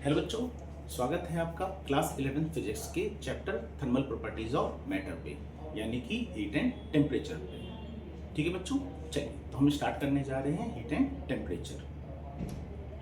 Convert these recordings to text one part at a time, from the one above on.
Hello बच्चों, स्वागत है आपका क्लास 11 फिजिक्स के chapter thermal properties of matter पे, यानी कि हीट एंड टेम्परेचर पे। ठीक है बच्चों, चलिए तो हम स्टार्ट करने जा रहे हैं heat and temperature.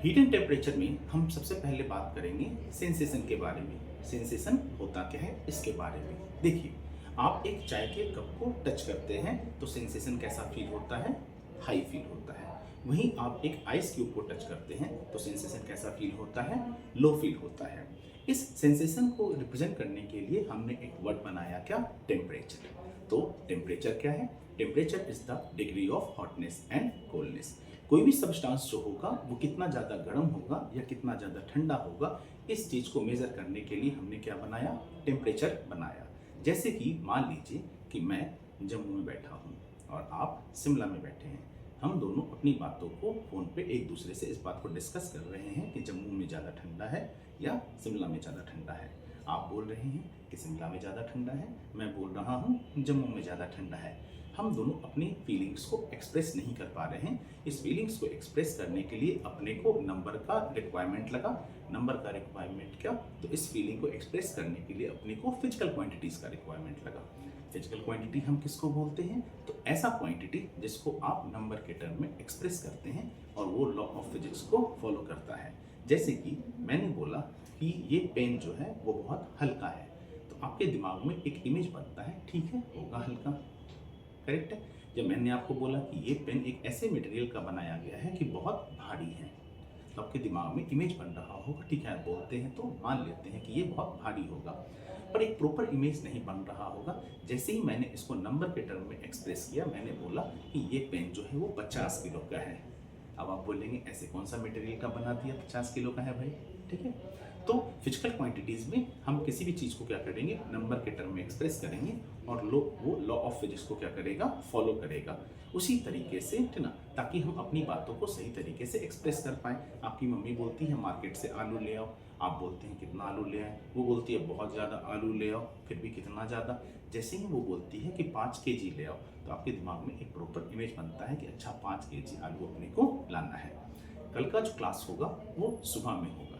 Heat and temperature में हम सबसे पहले बात करेंगे सेंसेशन के बारे में। सेंसेशन होता क्या है इसके बारे में देखिए। आप एक चाय के कप को टच करते हैं तो सेंसेशन कैसा फील होता है? हाई फील होता है। वहीं आप एक आइस क्यूब को टच करते हैं तो सेंसेशन कैसा फील होता है? लो फील होता है। इस सेंसेशन को रिप्रेजेंट करने के लिए हमने एक वर्ड बनाया, क्या? टेम्परेचर। तो टेम्परेचर क्या है? Temperature is the degree of hotness and coldness. कोई भी सब्सटेंस जो होगा वो कितना ज़्यादा गर्म होगा या कितना ज़्यादा ठंडा होगा, इस चीज़ को मेज़र करने के लिए हमने क्या बनाया? टेम्परेचर बनाया। जैसे कि मान लीजिए कि मैं जम्मू में बैठा हूँ और आप शिमला में बैठे हैं। हम दोनों अपनी बातों को फ़ोन पे एक दूसरे से इस बात को डिस्कस कर रहे हैं कि जम्मू में ज़्यादा ठंडा है या शिमला में ज़्यादा ठंडा है। आप बोल रहे हैं कि शिमला में ज़्यादा ठंडा है, मैं बोल रहा हूँ जम्मू में ज़्यादा ठंडा है। हम दोनों अपनी फीलिंग्स को एक्सप्रेस नहीं कर पा रहे हैं। इस फीलिंग्स को एक्सप्रेस करने के लिए अपने को नंबर का रिक्वायरमेंट लगा। नंबर का रिक्वायरमेंट क्या? तो इस फीलिंग को एक्सप्रेस करने के लिए अपने को फिजिकल क्वांटिटीज़ का रिक्वायरमेंट लगा। फिजिकल क्वांटिटी हम किसको बोलते हैं? तो ऐसा क्वांटिटी जिसको आप नंबर के टर्म में एक्सप्रेस करते हैं और वो लॉ ऑफ फिजिक्स को फॉलो करता है। जैसे कि मैंने बोला कि ये पेन जो है वो बहुत हल्का है, तो आपके दिमाग में एक इमेज बनता है, ठीक है होगा हल्का, करेक्ट है। जब मैंने आपको बोला कि ये पेन एक ऐसे मटेरियल का बनाया गया है कि बहुत भारी है, तो आपके दिमाग में इमेज बन रहा होगा, ठीक है बोलते हैं तो मान लेते हैं कि ये बहुत भारी होगा, पर एक प्रॉपर इमेज नहीं बन रहा होगा। जैसे ही मैंने इसको नंबर के टर्म में एक्सप्रेस किया, मैंने बोला कि ये पेन जो है वो 50 किलो का है। अब आप बोलेंगे ऐसे कौन सा मटेरियल का बना दिया 50 किलो का है भाई, ठीक है। तो फिजिकल क्वांटिटीज़ में हम किसी भी चीज़ को क्या करेंगे? नंबर के टर्म में एक्सप्रेस करेंगे और वो लॉ ऑफ फिजिक्स को क्या करेगा? फॉलो करेगा। उसी तरीके से, है ना, ताकि हम अपनी बातों को सही तरीके से एक्सप्रेस कर पाएँ। आपकी मम्मी बोलती है मार्केट से आलू ले आओ, आप बोलते हैं कितना आलू ले आए, वो बोलती है बहुत ज़्यादा आलू ले आओ, फिर भी कितना ज़्यादा। जैसे ही वो बोलती है कि 5 केजी ले आओ, तो आपके दिमाग में एक प्रॉपर इमेज बनता है कि अच्छा 5 केजी आलू अपने को लाना है। कल का जो क्लास होगा वो सुबह में होगा।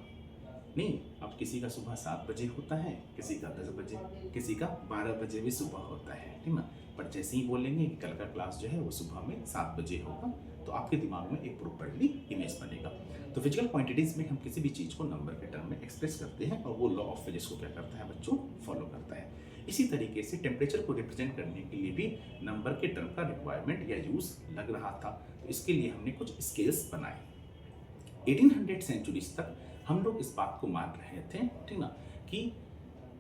नहीं, अब किसी का सुबह 7 बजे होता है, किसी का 10 बजे, किसी का 12 बजे भी सुबह होता है, ठीक ना। पर जैसे ही बोलेंगे कि कल का क्लास जो है वो सुबह में 7 बजे होगा, तो आपके दिमाग में एक प्रॉपरली इमेज बनेगा। तो फिजिकल क्वांटिटीज़ में हम किसी भी चीज़ को नंबर के टर्म में एक्सप्रेस करते हैं और वो लॉ ऑफ फिजिक्स को क्या करता है बच्चों? फॉलो करता है। इसी तरीके से टेम्परेचर को रिप्रेजेंट करने के लिए भी नंबर के टर्म का रिक्वायरमेंट या यूज़ लग रहा था। तो इसके लिए हमने कुछ स्केल्स बनाए। 1800 सेंचुरीज तक हम लोग इस बात को मान रहे थे, ठीक ना, कि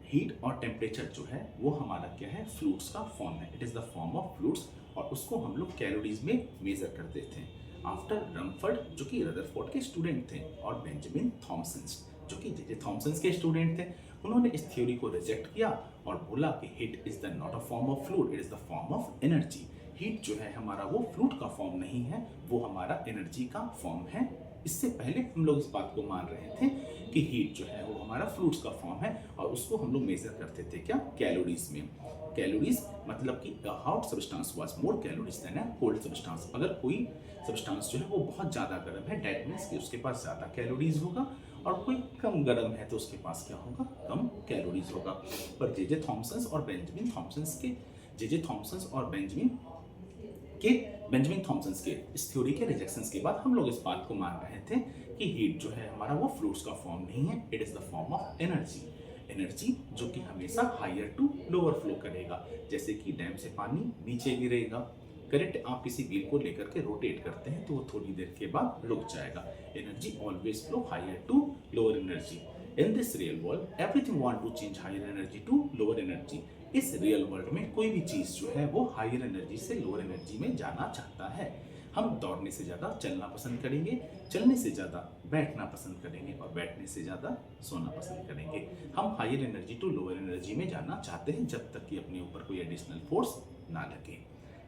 हीट और टेम्परेचर जो है वो हमारा क्या है? फ्लूइड्स का फॉर्म है। It is the form of fluids, और उसको हम लोग कैलोरीज में मेजर करते थे। आफ्टर रमफर्ड, जो कि रदरफोर्ड के स्टूडेंट थे, और बेंजामिन थॉमसन, जो कि जे थॉमसन के स्टूडेंट थे, उन्होंने इस थ्योरी को रिजेक्ट किया और बोला कि heat is the not a form of fluid, it is the form of energy. Heat जो है हमारा वो फ्लूइड का फॉर्म नहीं है, वो हमारा एनर्जी का फॉर्म है। इससे पहले हम लोग इस बात को मान रहे थे कि हीट जो है वो हमारा फ्लूइड्स का फॉर्म है, और उसको हम लोग मेजर करते थे क्या? कैलोरीज में। कैलोरीज मतलब कि hot substance was more calories than a cold substance. अगर कोई सब्सटेंस जो है वो बहुत ज़्यादा गर्म है, दैट मीन्स कि उसके पास ज़्यादा कैलोरीज होगा, और कोई कम गर्म है तो उसके पास क्या होगा? कम कैलोरीज होगा। पर जे जे थॉमसन और बेंजामिन थॉमसन के इस थ्योरी के रिजेक्शंस के बाद हम लोग इस बात को मान रहे थे कि हीट जो है हमारा वो फ्लूइड्स का फॉर्म नहीं है, it is the form of energy. Energy जो कि हमेशा हायर टू लोअर फ्लो करेगा। जैसे कि डैम से पानी नीचे गिरेगा, करेक्ट। आप किसी व्हील को लेकर के रोटेट करते हैं तो वो थोड़ी देर के बाद रुक जाएगा। Energy always flow higher to lower energy. In this real world everything want to change higher energy to lower energy. इस रियल वर्ल्ड में कोई भी चीज़ जो है वो हायर एनर्जी से लोअर एनर्जी में जाना चाहता है। हम दौड़ने से ज़्यादा चलना पसंद करेंगे, चलने से ज़्यादा बैठना पसंद करेंगे, और बैठने से ज़्यादा सोना पसंद करेंगे। हम higher energy to lower energy में जाना चाहते हैं जब तक कि अपने ऊपर कोई एडिशनल फोर्स ना लगे।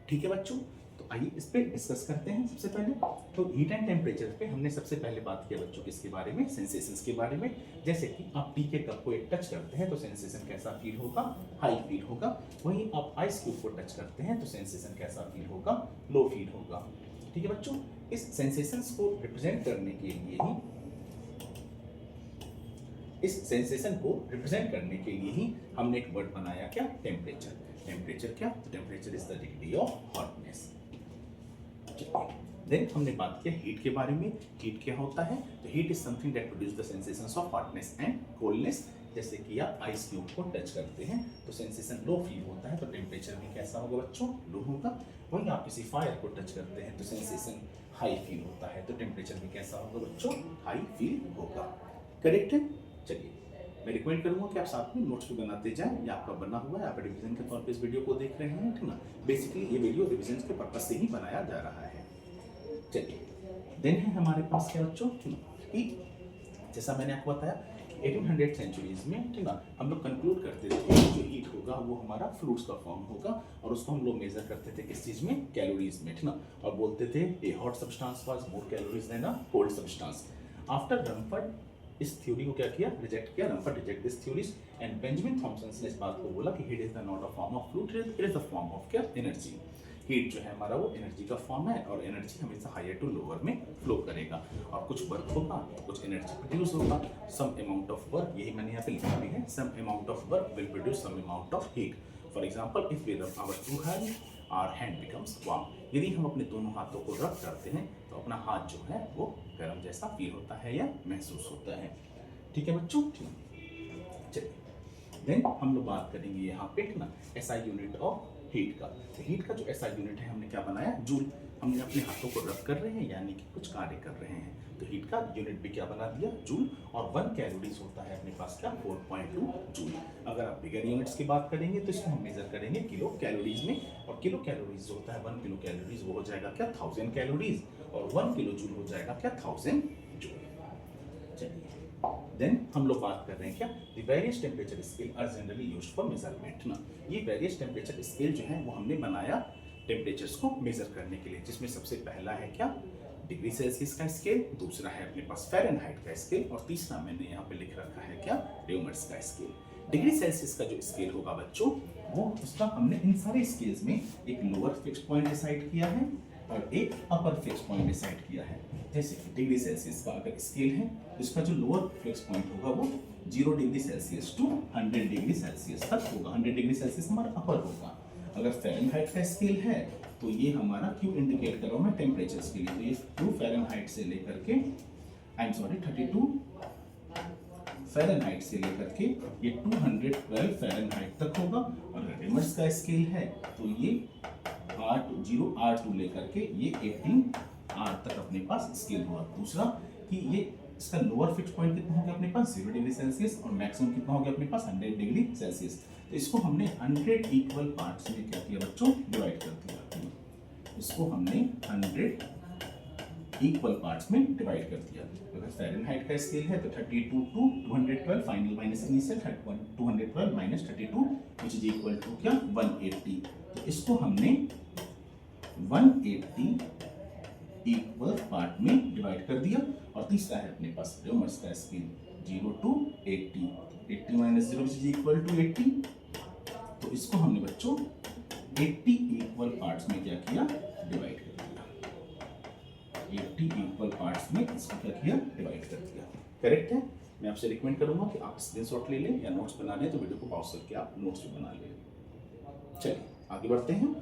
ठीक है बच्चों, तो आइए इस पर डिस्कस करते हैं। सबसे पहले तो हीट एंड टेम्परेचर पे हमने सबसे पहले बात किया बच्चों किसके बारे में? सेंसेशंस के बारे में। जैसे कि आप टी के कप को एक टच करते हैं तो सेंसेशन कैसा फील होगा? हाई फील होगा। वहीं आप आइस क्यूब को टच करते हैं तो सेंसेशन कैसा फील होगा? लो फील होगा। ठीक है बच्चों, इस सेंसेशंस को रिप्रेजेंट करने के लिए ही इस सेंसेशन को रिप्रेजेंट करने के लिए ही हमने एक वर्ड बनाया क्या, टेम्परेचर। टेम्परेचर क्या, temperature is the degree of hotness. Then हमने बात किया हीट के बारे में। हीट क्या होता है, तो heat is something that produce the sensations of hotness and coldness. जैसे कि आप आइस क्यूब को टच करते हैं तो सेंसेशन लो फील होता है, तो टेम्परेचर भी कैसा होगा बच्चों, लो होगा। वहीं आप किसी फायर को टच करते हैं तो सेंसेशन हाई फील होता है, तो टेम्परेचर भी कैसा होगा बच्चों, हाई फील होगा। करेक्ट है। चलिए मैं रिकमेंड करूंगा कि आप साथ में नोट्स भी बनाते जाएं, या आपका बना हुआ है, आप रिवीजन के तौर पे इस वीडियो को देख रहे हैं, ठीक ना। बेसिकली ये वीडियो रिवीजन के पर्पज से ही बनाया जा रहा है। चलिए देन है हमारे पास क्या बच्चों, हीट। जैसा मैंने आपको बताया 1800 सेंचुरीज में, ठीक ना, हम लोग कंक्लूड करते थे कि जो हीट होगा वो हमारा फ्लूइड्स का फॉर्म होगा, और उसको हम लोग मेजर करते थे किस चीज में, कैलोरीज में, ठीक ना। और बोलते थे a hot substance was more calories than a cold substance. After Rumford इस थ्योरी को क्या किया, रिजेक्ट किया। Rumford reject this theories and Benjamin Thompson ने इस बात को बोला कि heat is the not a form of fluid, it is the form of क्या, एनर्जी। हीट जो है हमारा वो एनर्जी का फॉर्म है, और एनर्जी हमेशा हायर टू लोअर में फ्लो करेगा, और कुछ वर्क होगा, कुछ एनर्जी प्रोड्यूस होगा, सम अमाउंट ऑफ वर्क, यही मैंने यहाँ पे लिखा भी है, some amount of work will produce some amount of heat. For example if we rub our two hand, our hand becomes warm. यदि हम अपने दोनों हाथों को रब करते हैं तो अपना हाथ जो है वो गर्म जैसा फील होता है या महसूस होता है। ठीक है बच्चों, चलिए देन हम लोग बात करेंगे यहाँ पे ना एसआई यूनिट ऑफ हीट का। तो हीट का जो एसआई यूनिट है हमने क्या बनाया, जूल। हमने अपने हाथों को रब कर रहे हैं यानी कि कुछ कार्य कर रहे हैं, तो हीट का यूनिट भी क्या बना दिया, जूल। और 1 कैलोरीज होता है अपने पास क्या, 4.2 जूल। अगर आप बिगर यूनिट्स की बात करेंगे तो इसको हम मेजर करेंगे किलो कैलोरीज में, और किलो कैलोरीज होता है 1 किलो कैलोरीज वो हो जाएगा क्या, 1000 कैलोरीज, और 1 किलो जूल हो जाएगा क्या, 1000 जूल। चलिए देन हम लोग बात कर रहे हैं क्या, the various temperature scale are generally used for measurement ना। ये वेरियस टेम्परेचर स्केल जो है वो हमने बनाया टेम्परेचर्स को मेजर करने के लिए, जिसमें सबसे पहला है क्या, डिग्री सेल्सियस का स्केल, दूसरा है अपने पास फ़ारेनहाइट का स्केल, और तीसरा मैंने यहाँ पे लिख रखा है क्या, रेमर्स का स्केल। डिग्री सेल्सियस का जो स्केल होगा बच्चों, वो उसका हमने इन सारे स्केल्स में एक लोअर फिक्स पॉइंट डिसाइड किया है और एक अपर फिक्स पॉइंट डिसाइड किया है। जैसे कि डिग्री सेल्सियस का अगर स्केल है तो इसका जो लोअर फिक्स पॉइंट होगा वो 0 degree Celsius to 100 degree Celsius तक होगा। 100 डिग्री सेल्सियस हमारा अपर होगा। अगर फ़ारेनहाइट का स्केल है तो ये हमारा क्यू इंडिकेट कर रहा हूँ मैं टेम्परेचर के लिए, तो ये क्यू फ़ारेनहाइट से लेकर के 32 फ़ारेनहाइट से लेकर के ये 212 फ़ारेनहाइट तक होगा। और अगर रेमर्स का स्केल है तो ये R2 लेकर के ये 18 R तक अपने पास स्केल हुआ। दूसरा कि ये इसका लोअर फिक्स पॉइंट कितना हो गया अपने पास 0 डिग्री सेल्सियस, और मैक्सिमम कितना हो गया अपने पास 100 डिग्री सेल्सियस। तो इसको हमने 100 इक्वल पार्ट्स में क्या किया बच्चों, डिवाइड कर दिया। इसको हमने 100 इक्वल पार्ट्स में डिवाइड कर दिया। अगर फ़ारेनहाइट का स्केल है तो 32 to 212 final minus initial 212 minus 32 which is equal to क्या, 180। तो इसको हमने 180 इक्वल पार्ट में डिवाइड कर दिया। और तीसरा है अपने पास रेमर्स का scale 0 to 80, 80 minus 0 which is equal to 80। तो इसको हमने बच्चों 80 इक्वल पार्ट्स में क्या किया, डिवाइड कर दिया। 80 इक्वल पार्ट्स में इसको क्या किया, डिवाइड कर दिया। करेक्ट है। मैं आपसे रिकमेंड करूंगा कि आप स्क्रीनशॉट ले लें या नोट्स बना लें, तो वीडियो को पॉज करके आप नोट्स भी बना लें। चलिए आगे बढ़ते हैं।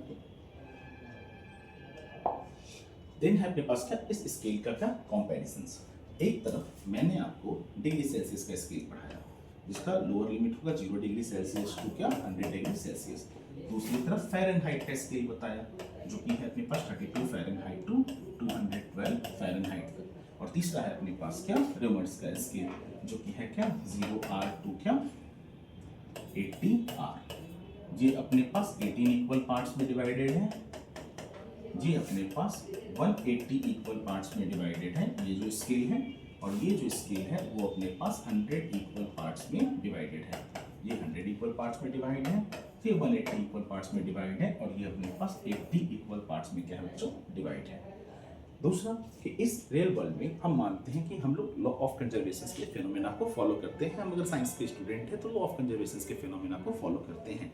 देन है अपने पास क्या, इस स्केल का क्या कंपैरिजंस। एक तरफ मैंने आपको डिग्री सेल्सियस का स्केल पढ़ाया जिसका लोअर लिमिट होगा 0 डिग्री सेल्सियस टू क्या, 100 डिग्री सेल्सियस। दूसरी तरफ फ़ारेनहाइट का स्केल बताया जो कि है अपने पास 32 फ़ारेनहाइट टू 212 फ़ारेनहाइट तक। और तीसरा है अपने पास क्या, रेमर्स का स्केल जो कि है क्या 0R टू क्या 80R। ये अपने पास 18 इक्वल पार्ट्स में डिवाइडेड है, ये अपने पास 180 इक्वल पार्ट्स में डिवाइडेड है ये जो स्केल है, और ये जो स्केल है वो अपने पास 100 इक्वल पार्ट्स में डिवाइडेड है। ये 100 इक्वल पार्ट्स में डिवाइड है, फिर 180 इक्वल पार्ट्स में डिवाइड है, और ये अपने पास 80 इक्वल पार्ट्स में क्या है बच्चों, डिवाइड है। दूसरा कि इस रियल वर्ल्ड में हम मानते हैं कि हम लोग लॉ ऑफ कंजर्वेशन के फिनोमेना को फॉलो करते हैं। हम अगर साइंस के स्टूडेंट हैं तो लॉ ऑफ कंजर्वेशन के फिनोमेना को फॉलो करते हैं।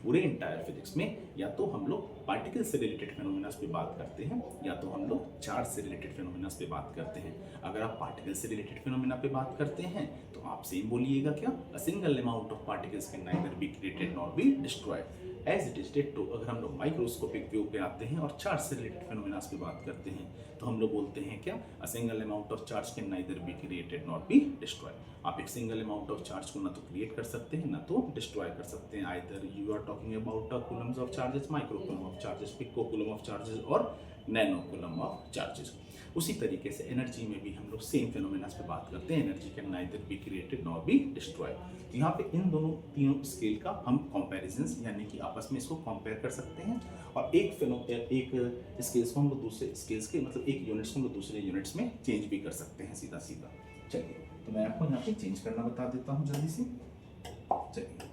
पूरे इंटायर फिजिक्स में या तो हम लोग पार्टिकल से रिलेटेड फिनोमेना पे बात करते हैं या तो हम लोग चार्ज से रिलेटेड फिनोमेना पे बात करते हैं। अगर आप पार्टिकल से रिलेटेड फिनोमेना पे बात करते हैं तो आप सेम बोलिएगा क्या, a single amount of particles can neither be created nor be destroyed as it is did to. अगर हम लोग माइक्रोस्कोपिक व्यू पे आते हैं और चार्ज से रिलेटेड फिनोमेना पे बात करते हैं तो हम लोग बोलते हैं क्या, a single amount of charge can neither be created nor be destroyed. आप एक सिंगल अमाउंट ऑफ चार्ज को ना तो क्रिएट कर सकते हैं ना तो डिस्ट्रॉय कर सकते हैं। Either you are talking about coulombs of charges, micro coulomb of charges, pico coulomb of charges और नैनो कूलम ऑफ चार्जेस। उसी तरीके से एनर्जी में भी हम लोग सेम फिनोमेना पे बात करते हैं, energy can neither be created nor be destroy. यहाँ पे इन दोनों तीनों स्केल का हम कंपैरिजंस यानी कि आपस में इसको कंपेयर कर सकते हैं और एक स्केल्स को हम लोग दूसरे स्केल्स के मतलब एक यूनिट्स को हम लोग दूसरे यूनिट्स में चेंज भी कर सकते हैं सीधा सीधा। चलिए तो मैं आपको यहाँ पे चेंज करना बता देता हूँ जल्दी से। चलिए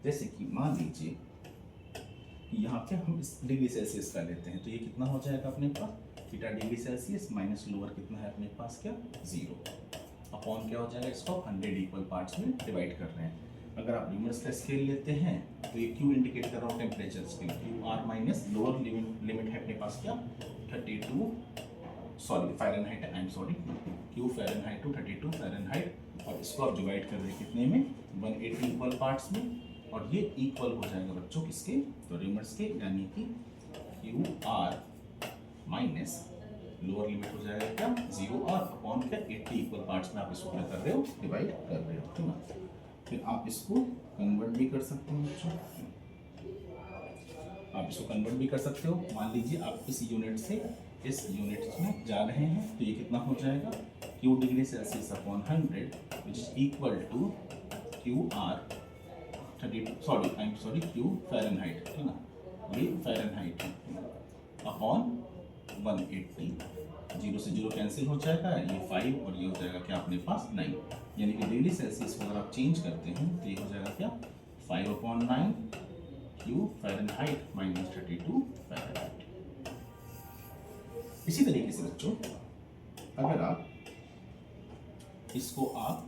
जैसे कि मान लीजिए कि यहाँ पे हम इस डिग्री सेल्सियस का लेते हैं तो ये कितना हो जाएगा अपने पास, theta degree Celsius minus lower कितना है अपने पास क्या, 0 अपॉन क्या हो जाएगा, इसको 100 इक्वल पार्ट्स में डिवाइड कर रहे हैं। अगर आप ल्यूमिनस का स्केल लेते हैं तो ये क्यू इंडिकेट कर रहा हूँ temperature scale, Q R minus lower limit है अपने पास क्या 32 Fahrenheit, I am sorry Q Fahrenheit to 32 Fahrenheit और इसको आप डिवाइड कर रहे हैं कितने में 180 इक्वल पार्ट्स में और ये इक्वल हो जाएगा बच्चों किसके, तो ल्यूमिनस के, यानी कि Q R minus lower limit हो जाएगा क्या 0 और अपॉन क्या 80 इक्वल पार्ट्स में आप इसको क्या कर रहे हो, डिवाइड कर रहे हो, ठीक है। फिर आप इसको कन्वर्ट भी कर सकते हो बच्चों, आप इसको कन्वर्ट भी कर सकते हो। मान लीजिए आप इस यूनिट से इस यूनिट में जा रहे हैं तो ये कितना हो जाएगा, Q degree Celsius upon 100 which is equal to Q R 32 Q Fahrenheit, ठीक ना, ये फ़ारेनहाइट अपॉन 180, 0 से 0 कैंसिल हो जाएगा, ये 5 और ये हो जाएगा क्या अपने पास 9, यानी कि डिग्री सेल्सियस को अगर आप चेंज करते हैं तो ये हो जाएगा क्या 5/9 क्यू फ़ारेनहाइट माइनस 32 फ़ारेनहाइट। इसी तरीके से बच्चों अगर आप इसको आप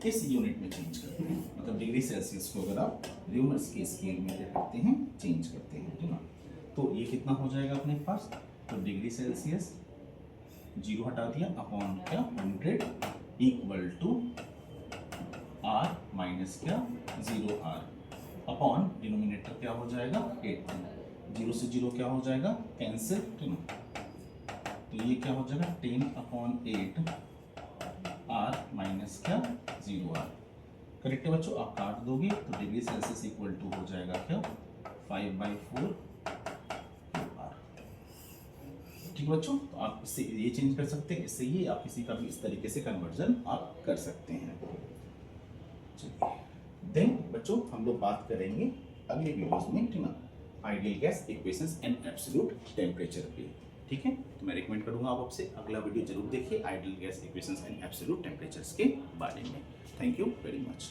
इस यूनिट में चेंज करते हैं, मतलब डिग्री सेल्सियस को अगर आप ल्यूमिनस के स्केल में क्या करते हैं, चेंज करते हैं, ठीक ना, तो ये कितना हो जाएगा अपने पास, तो डिग्री सेल्सियस 0 हटा दिया अपॉन क्या 100 इक्वल टू आर माइनस क्या 0 आर अपॉन डिनोमिनेटर क्या हो जाएगा 80, 0 से 0 क्या हो जाएगा कैंसिल, ठीक ना, तो ये क्या हो जाएगा 10/8 आर माइनस क्या 0 आर। करेक्ट है बच्चों, आप काट दोगे तो डिग्री सेल्सियस इक्वल टू हो जाएगा क्या 5/4 आर। ठीक है बच्चों, तो आप इससे ये चेंज कर सकते हैं, इससे ये आप किसी का भी इस तरीके से कन्वर्जन आप कर सकते हैं। देन बच्चों हम लोग बात करेंगे अगले वीडियोस में, ठीक ना, ideal gas equations and absolute temperature पे, ठीक है। तो मैं रिकमेंड करूंगा आप आपसे अगला वीडियो जरूर देखिए ideal gas equations and absolute temperatures के बारे में। Thank you very much.